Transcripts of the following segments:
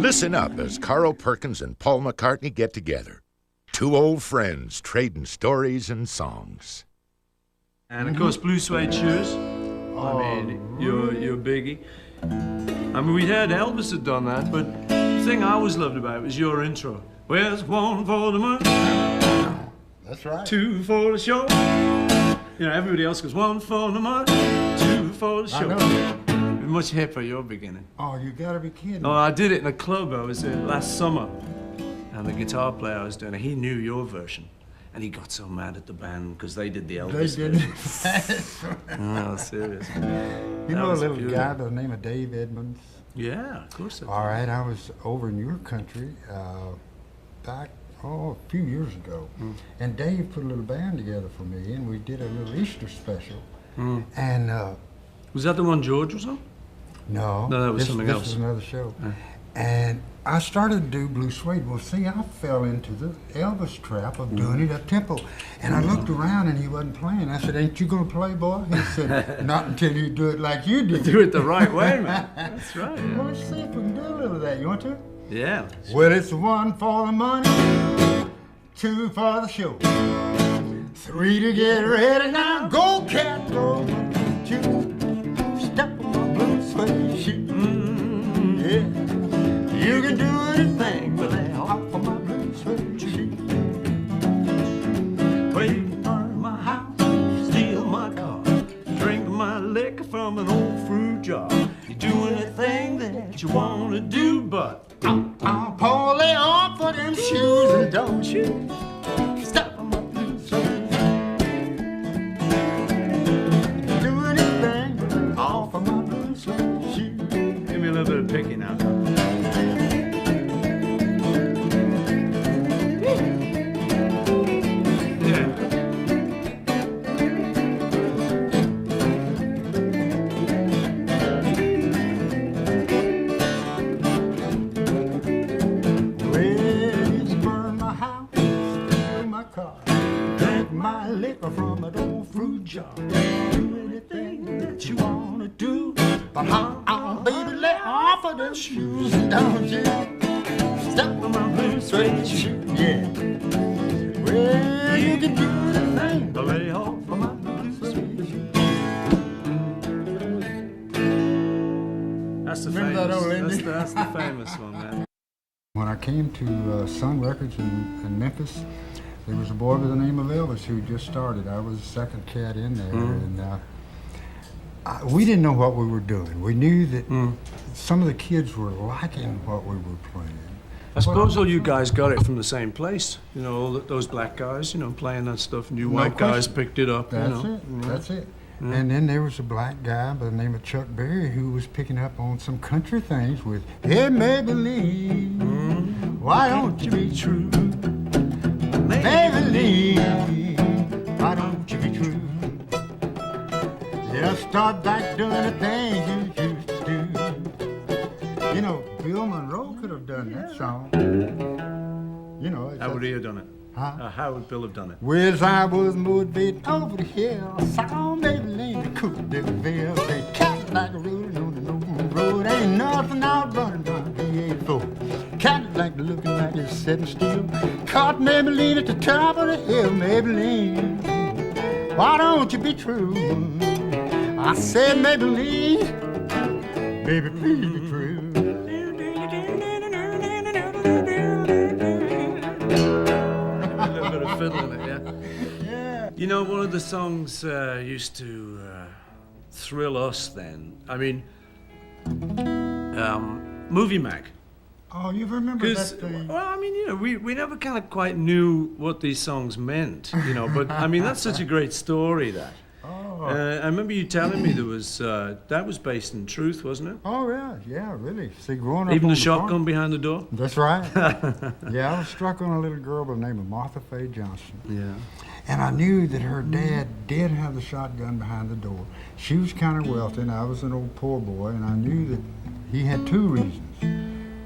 Listen up as Carl Perkins and Paul McCartney get together. Two old friends trading stories and songs. And of course, blue suede shoes. I mean, you're a biggie. I mean, we had Elvis had done that, but the thing I always loved about it was your intro. Well, it's one for the money. That's right. Two for the show. You know, everybody else goes one for the money, two for the show. I know. Much hipper your beginning. Oh, you gotta be kidding. Oh, I did it in a club. I was in last summer, and the guitar player I was doing it, he knew your version, and he got so mad at the band because they did the Elvis version. Oh, serious. You know a little guy by the name of Dave Edmonds? Yeah, of course I do. All right, I was over in your country back, a few years ago, and Dave put a little band together for me, and we did a little Easter special. And was that the one George was on? No, that was something else. This was another show. And I started to do blue suede. Well, see, I fell into the Elvis trap of doing it up tempo. And I looked around and he wasn't playing. I said, "Ain't you gonna play, boy?" He said, "Not until you do it like you do." Do it the right way, man. That's right. Yeah. Well, let's see if we can do a little of that. You want to? Yeah. Well, it's one for the money, two for the show, three to get ready now. Go, cat, go. Step on my blue suede shoe. Yeah, you can do anything but lay off of my blue suede shoe. Wait on my house, steal my car, drink my liquor from an old fruit jar. You do anything that you wanna do, but Paul, lay off of them shoes and don't you step on my blue suede shoe. Do anything but lay off of my blue suede shoe. Give me a little bit of picking now. From an old fruit jar. Do anything that you wanna do, but baby, lay off of them shoes and don't you step on my blue suede shoe. Yeah. Well, you can do anything but lay off of my blue suede shoe. That's the Remember famous. that old That's the famous one, man. When I came to Sun Records in Memphis, there was a boy by the name of Elvis who just started. I was the second cat in there, and we didn't know what we were doing. We knew that some of the kids were liking what we were playing. I suppose all you guys got it from the same place. You know, all those black guys, you know, playing that stuff, and you white guys picked it up. That's you know. it. That's it. And then there was a black guy by the name of Chuck Berry who was picking up on some country things with, "Hey, Maybelline, why don't you be true? Maybelline, why don't you be true? Just start back doing the things you used to do." You know, Bill Monroe could have done that song. You know, How would he have done it? Huh? How would Bill have done it? Well, as I was motivated over the hill, saw Maybelline, the coupe de ville. They cat like a rolling on an open road. Ain't nothing out running down B84. Cat like looking like it's sitting still. Caught Maybelline at the top of the hill. Maybelline, why don't you be true? I said, Maybelline, baby, please be true. Fiddling it, yeah. You know, one of the songs used to thrill us then. I mean, Movie Mag. Oh, you remember that thing? Well, I mean, you know, we never kind of quite knew what these songs meant, you know, but I mean, that's such a great story, that. Oh. I remember you telling me there was, that was based in truth, wasn't it? Oh, yeah, really. See, growing up Even on the shotgun farm, behind the door? That's right. Yeah, I was struck on a little girl by the name of Martha Faye Johnson. Yeah. And I knew that her dad did have the shotgun behind the door. She was kind of wealthy, and I was an old poor boy, and I knew that he had two reasons.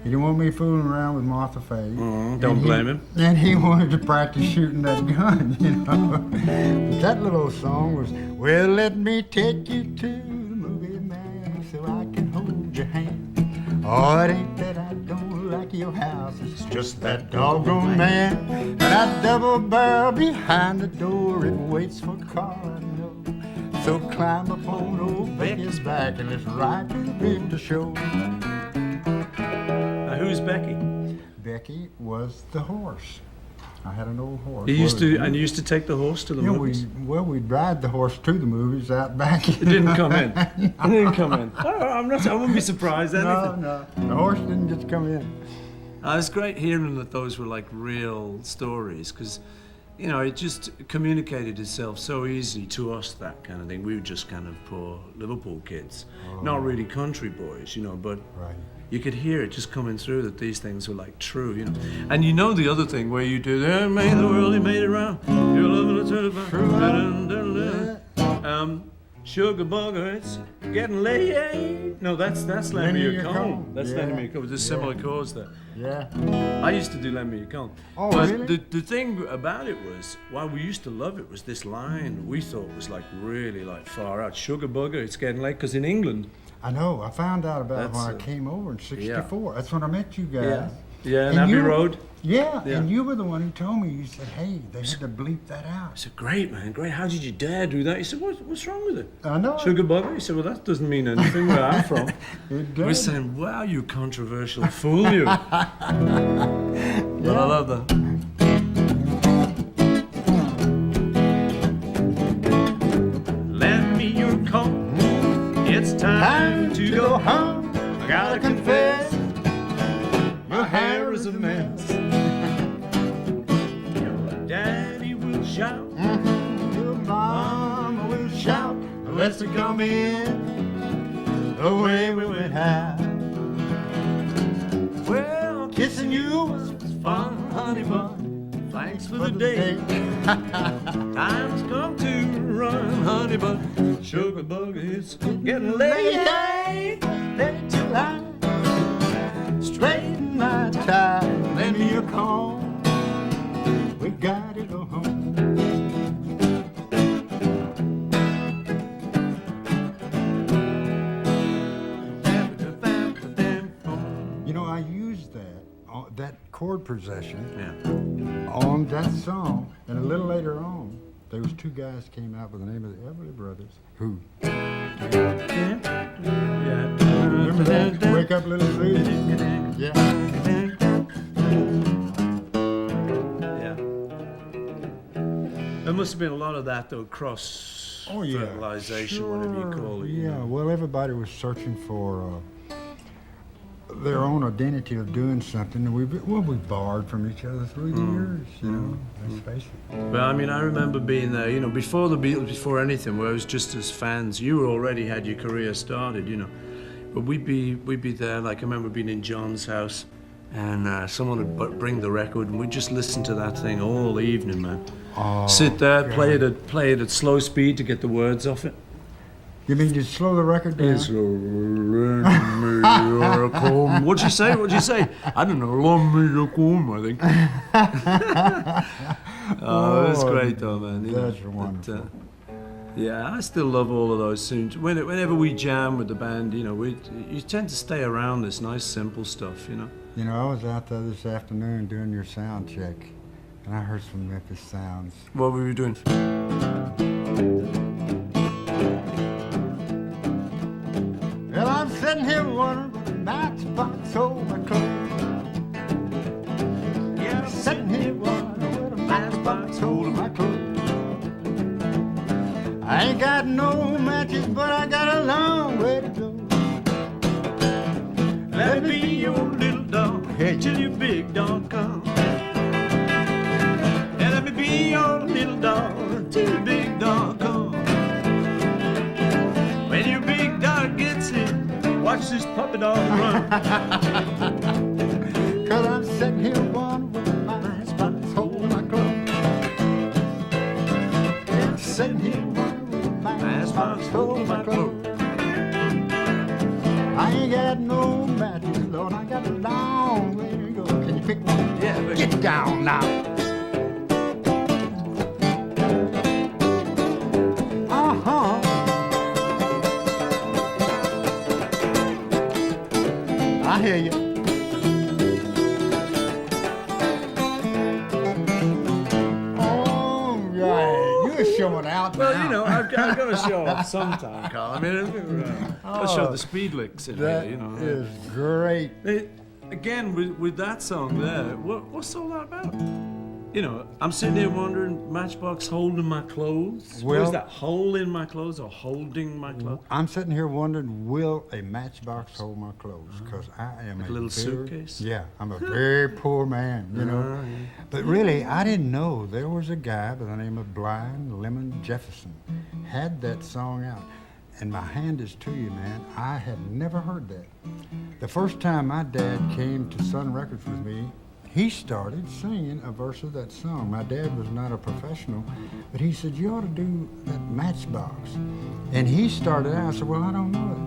He didn't want me fooling around with Martha Faye. Don't blame him. And he wanted to practice shooting that gun, you know. But that little song was, "Well, let me take you to the movie, man, so I can hold your hand. Oh, it ain't that I don't your house. It's just that doggone man. And that double barrel behind the door, it waits for Carl, I know. So climb upon old Becky's back and let's ride to the picture show. Now, who's Becky? Becky was the horse. I had an old horse. You used to take the horse to the movies? We'd ride the horse to the movies out back. It didn't come in. It didn't come in. I wouldn't be surprised anything. No, the horse didn't just come in. It's great hearing that those were like real stories, because, you know, it just communicated itself so easy to us, that kind of thing. We were just kind of poor Liverpool kids, not really country boys, you know, but Right. you could hear it just coming through that these things were like true, you know. And you know the other thing where you do, "There made the world, he made it round. You're loving it to the sugar bugger, it's getting late." No, that's "Lend Me Your Comb." That's "Lend Me Your Comb." There's similar chords there. Yeah. I used to do "Lend Me Your Comb." Oh, but really? the thing about it was, why we used to love it was this line we thought was like really like far out. "Sugar bugger, it's getting late," because in England, I know. I found out about it That's, when I came over in '64. That's when I met you guys. yeah, And Abbey you- Road. Yeah, Yeah. and you were the one who told me. You said, "Hey, they had to bleep that I out." said, "Great, man, great. How did you dare do that?" He said, "What's wrong with it?" I know. Sugar bugger? He said, "Well, that doesn't mean anything where I'm from." It We're does. saying, "Wow, you controversial fool, you." But I love that. Lend me your comb. It's time to go home. I gotta confess, my hair is a mess. Daddy will shout, Your mama will shout, "Let's come in the way we went out." "Well, kissing you was fun, honey bun. Thanks for the day. Time's come to run, honey bun. Sugar bugger, it's getting late. Late July, straighten my tie, lend me your comb. We gotta go home. You know, I used that chord progression Yeah. on that song, and a little later on, there was two guys came out with the name of the Everly Brothers, who remember that? Wake Up Little Susie. Yeah. Yeah. There must have been a lot of that, though, cross fertilization, whatever you call it. you Yeah, know. well, everybody was searching for their own identity of doing something, and we borrowed from each other through the years, you know, let's face it. But I mean, I remember being there, you know, before the Beatles, before anything, where I was just as fans. You already had your career started, you know. But we'd be there, like I remember being in John's house, and someone would bring the record, and we'd just listen to that thing all evening, man. Oh, Sit there, God. play it at slow speed to get the words off it. You mean you slow the record down? It's What'd you say? What'd you say? I don't know. Lend me your comb, I think. Oh, it's great though, man. you know. That's wonderful. Yeah, I still love all of those tunes. Whenever we jam with the band, you know, you tend to stay around this nice, simple stuff, you know. You know, I was out there this afternoon doing your sound check, and I heard some Memphis sounds. What were we doing? Well, I'm sitting here wondering what a matchbox hold my clothes. Yeah, I'm sitting here wondering what a matchbox hold my clothes. I ain't got no matches, but I got a long way to go. Let me be your little dog till your big dog comes. Yeah, let me be your little dog till your big dog comes. When your big dog gets here, watch this puppy dog run. Cause I'm sitting here wondering what a matchbox hold my clothes. Yeah, I'm sitting here wondering what a matchbox hold my clothes. I ain't got no matches, Lord, I got a long way to go. Can you pick one? Yeah, but Get down now. Uh-huh. I hear you. showing out Well, now. you know, I've got to show off sometime, Carl. I mean, I'll show the speed licks in That here, you know. is great. Again, with that song there, what's all that about? You know, I'm sitting here wondering, Matchbox holding my clothes? Well- Was that hole in my clothes or holding my clothes? I'm sitting here wondering, will a matchbox hold my clothes? Because I am Like a little suitcase? Yeah, I'm a very poor man, you know. But really, I didn't know there was a guy by the name of Blind Lemon Jefferson had that song out. And my hand is to you, man. I had never heard that. The first time my dad came to Sun Records with me, he started singing a verse of that song. My dad was not a professional, but he said, you ought to do that Matchbox. And he started out, I said, well, I don't know it.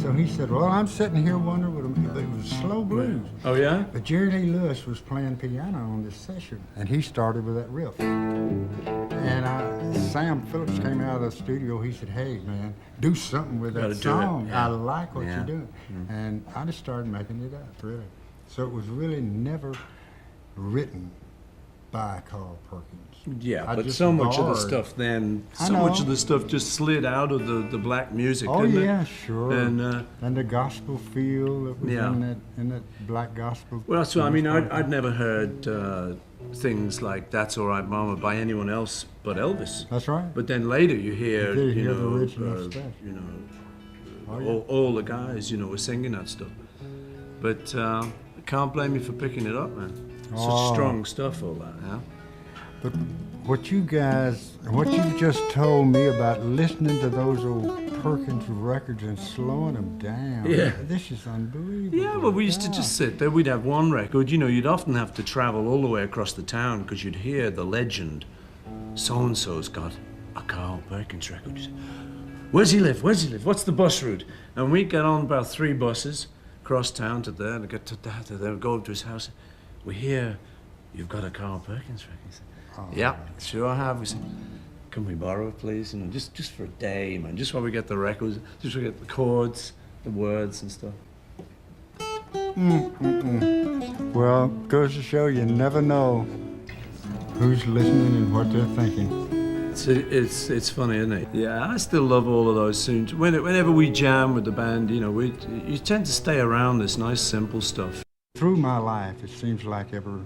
So he said, well, I'm sitting here wondering what it was slow blues. Oh, yeah? But Jerry Lee Lewis was playing piano on this session, and he started with that riff. And Sam Phillips came out of the studio. He said, hey, man, do something with that song. Yeah. I like what you're doing. And I just started making it up, really. So it was really never written by Carl Perkins. Yeah, I but just so much of the borrowed. stuff then, I so much know. of the stuff just slid out of the black music, Oh didn't yeah, it? sure. And, the gospel feel that was Yeah. in that black gospel. Well, so I mean, I'd never heard things like "That's All Right, Mama" by anyone else but Elvis. That's right. But then later you hear, You hear you the know, original stuff. you know, Oh, yeah. all the guys, you know, were singing that stuff. But I can't blame you for picking it up, man. Oh. Such strong stuff, all that, yeah. But what you just told me about listening to those old Perkins records and slowing them down. Yeah. This is unbelievable. Yeah, well, we used to Yeah. just sit there. We'd have one record. You know, you'd often have to travel all the way across the town because you'd hear the legend. So-and-so's got a Carl Perkins record. You'd say, where's he live? Where's he live? What's the bus route? And we'd get on about 3 buses across town to there and get to that, to there, go up to his house. We hear, you've got a Carl Perkins record. He said, yeah, sure I have. We said, can we borrow it, please? You know, just for a day, man. Just while we get the records, just while we get the chords, the words and stuff. Well, goes to show you never know who's listening and what they're thinking. It's funny, isn't it? Yeah, I still love all of those tunes. Whenever we jam with the band, you know, you tend to stay around this nice, simple stuff. Through my life, it seems like every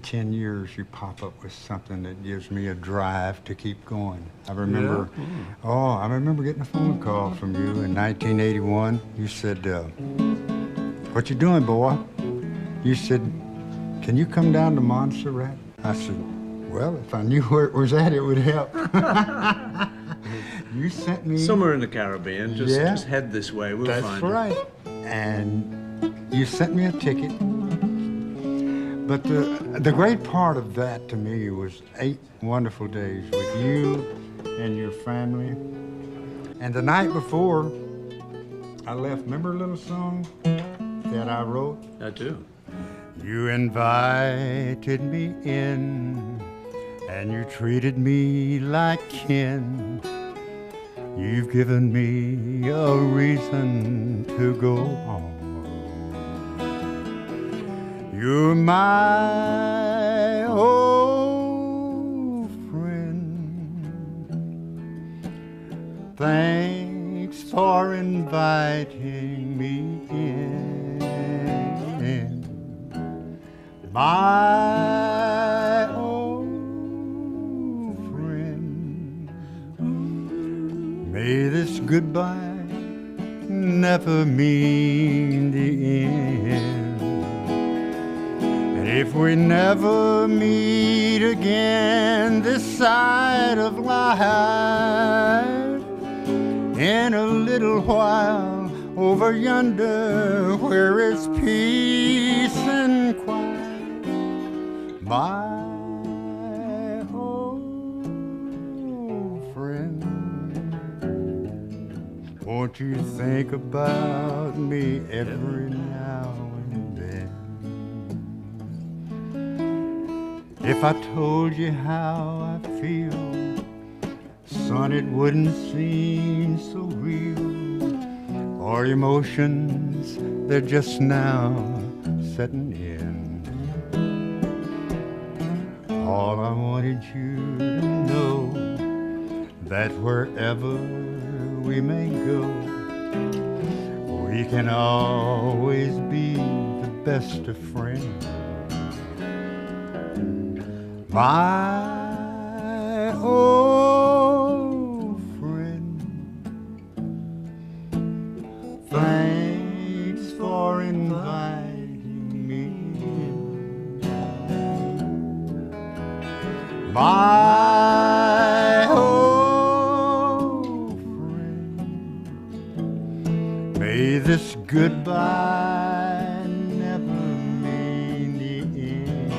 10 years you pop up with something that gives me a drive to keep going. I remember, I remember getting a phone call from you in 1981. You said, what you doing, boy? You said, can you come down to Montserrat? I said, well, if I knew where it was at, it would help. You sent me... Somewhere in the Caribbean, just head this way, we'll find That's it. right. And you sent me a ticket. But the great part of that to me was 8 wonderful days with you and your family. And the night before I left, remember a little song that I wrote? I do. You invited me in, and you treated me like kin. You've given me a reason to go on. You're my old friend. Thanks for inviting me in. My old friend. May this goodbye never mean the end. If we never meet again this side of life, in a little while over yonder where it's peace and quiet, my old friend, won't you think about me every now and then? If I told you how I feel, son, it wouldn't seem so real. Our emotions, they're just now setting in. All I wanted you to know that wherever we may go, we can always be the best of friends. My old friend, thanks for inviting me in. My old friend, may this goodbye never mean the end.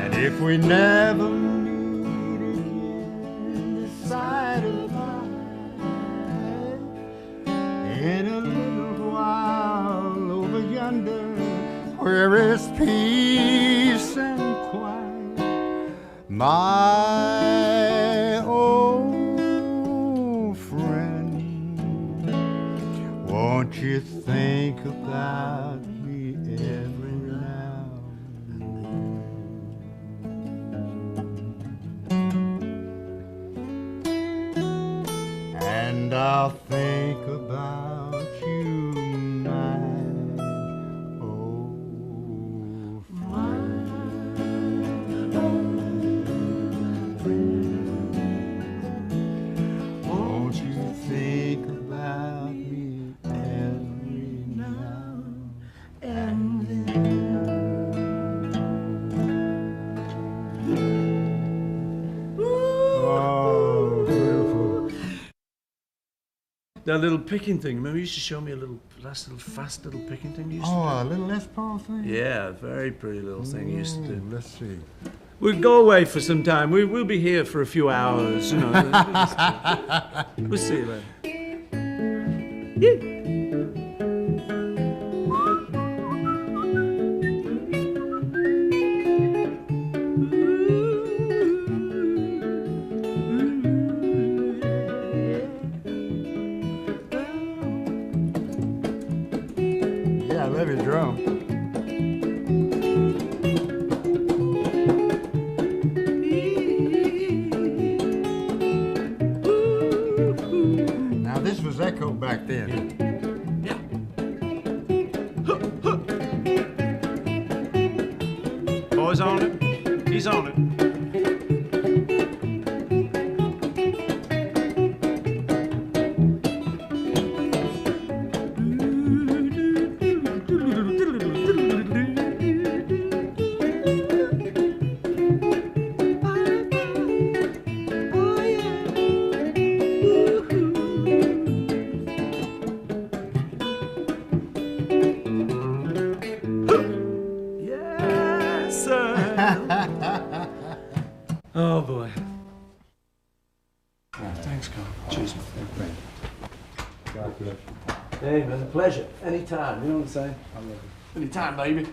And if we never meet again this side of life, in a little while over yonder, where is peace and quiet, my old friend, won't you think about me every now and then? And I'll think about you, my old friend. Won't you think about me every now and then? Oh, beautiful. That little picking thing. Remember, you used to show me a little fast little picking thing you used to Oh, a little Les Paul thing? do? Yeah, a very pretty little thing you used to do. Let's see. We'll go away for some time. We'll be here for a few hours, you know. We'll see you later. Yeah. Yeah, I love your drum. Now this was echoed back then. Boys on it. He's on it. Yes, sir. Oh boy. Thanks, Carl. Cheers, man. God bless you. Hey, man, a pleasure. Anytime. You know what I'm saying? I love you. Anytime, baby.